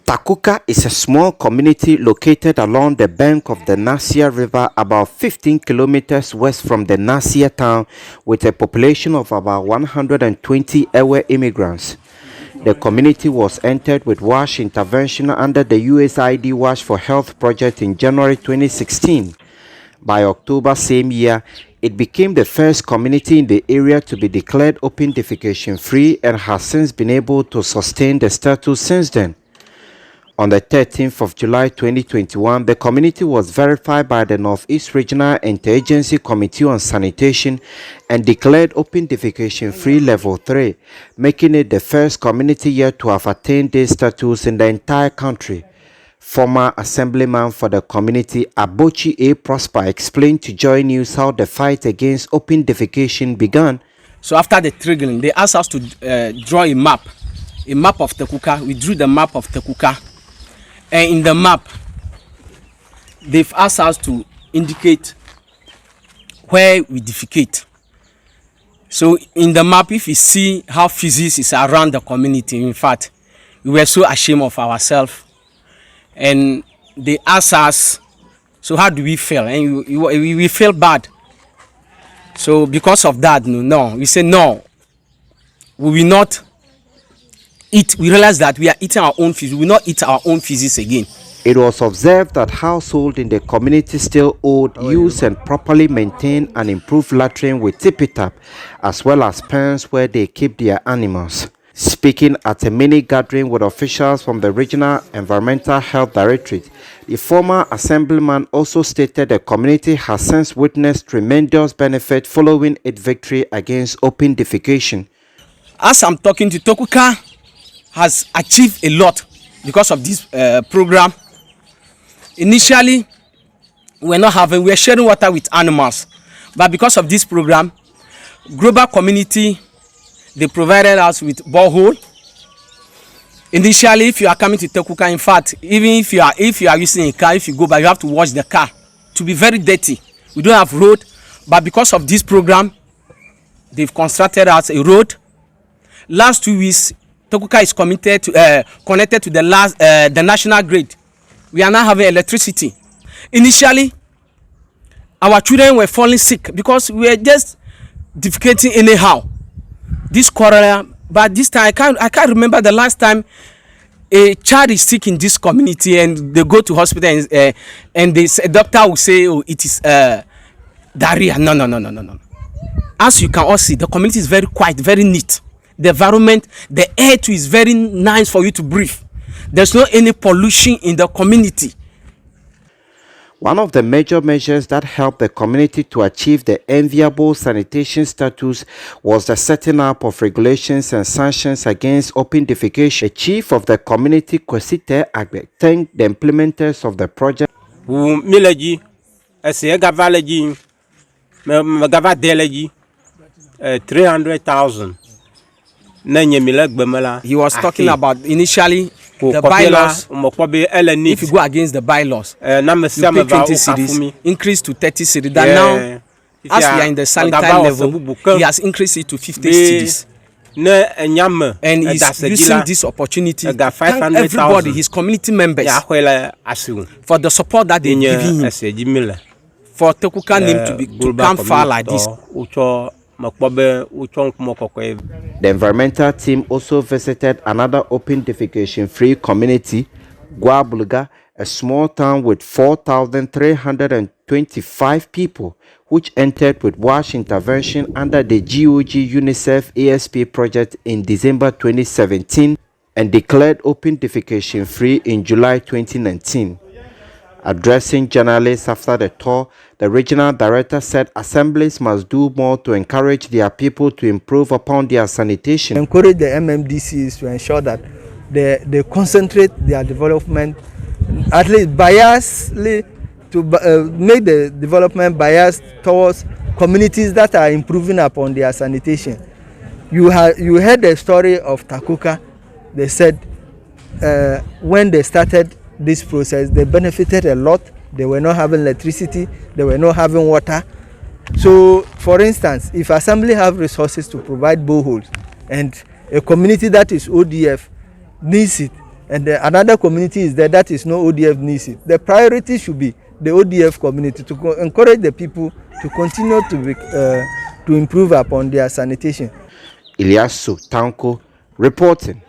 Takuka is a small community located along the bank of the Nasia River about 15 kilometers west from the Nasia town with a population of about 120 Ewe immigrants. The community was entered with WASH intervention under the USAID WASH for Health project in January 2016. By October same year, it became the first community in the area to be declared open defecation free and has since been able to sustain the status since then. On the 13th of July 2021, the community was verified by the Northeast Regional Interagency Committee on Sanitation and declared open defecation free level 3, making it the first community yet to have attained this status in the entire country. Former assemblyman for the community, Abochi A. Prosper, explained to Joy News how the fight against open defecation began. So after the triggering, they asked us to draw a map of Takuka. We drew the map of Takuka. And in the map, they've asked us to indicate where we defecate. So in the map, if you see how physics is around the community, in fact, we were so ashamed of ourselves. And they asked us, so how do we feel? And we feel bad. So because of that, we say no, we will not eat. We realize that we are eating our own feces. We will not eat our own feces again. It was observed that households in the community still owed use and properly maintain and improve latrine with tippy-tap, as well as pens where they keep their animals. Speaking at a mini gathering with officials from the Regional Environmental Health Directorate, the former assemblyman also stated the community has since witnessed tremendous benefit following its victory against open defecation. As I'm talking to Takuka, has achieved a lot because of this program. Initially, we were sharing water with animals, but because of this program, global community, they provided us with borehole. Initially, if you are coming to Takuka, in fact, even if you are using a car, if you go back, you have to wash the car to be very dirty. We don't have road, but because of this program, they've constructed us a road. Last 2 weeks, Takuka is connected to the national grid. We are now having electricity. Initially, our children were falling sick because we were just defecating anyhow. This cholera, but this time I can't remember the last time a child is sick in this community and they go to hospital and a doctor will say, oh, it is diarrhea. No. As you can all see, the community is very quiet, very neat. The environment, the air too is very nice for you to breathe. There's not any pollution in the community. One of the major measures that helped the community to achieve the enviable sanitation status was the setting up of regulations and sanctions against open defecation. The chief of the community, Kwesite Agbe, thanked the implementers of the project. 300,000. He was talking about initially the bylaws. If you go against the bylaws, you pay 20 cities, increase to 30 cities. That now, as we are in the sanitary level, he has increased it to 50 cities. And he's using this opportunity to thank everybody, his community members, for the support that they give him. For Takuka name to come far like this. The environmental team also visited another open defecation-free community, Guabulga, a small town with 4,325 people, which entered with WASH intervention under the GOG UNICEF ASP project in December 2017 and declared open defecation-free in July 2019. Addressing journalists after the tour, the regional director said assemblies must do more to encourage their people to improve upon their sanitation. Encourage the MMDCs to ensure that they concentrate their development, at least biasly, to make the development biased towards communities that are improving upon their sanitation. You heard the story of Takuka. They said when they started this process, they benefited a lot. They were not having electricity, they were not having water. So, for instance, if assembly have resources to provide boreholes and a community that is ODF needs it, and another community is there that is no ODF needs it. The priority should be the ODF community to encourage the people to continue to improve upon their sanitation. Ilyasu Tanko reporting.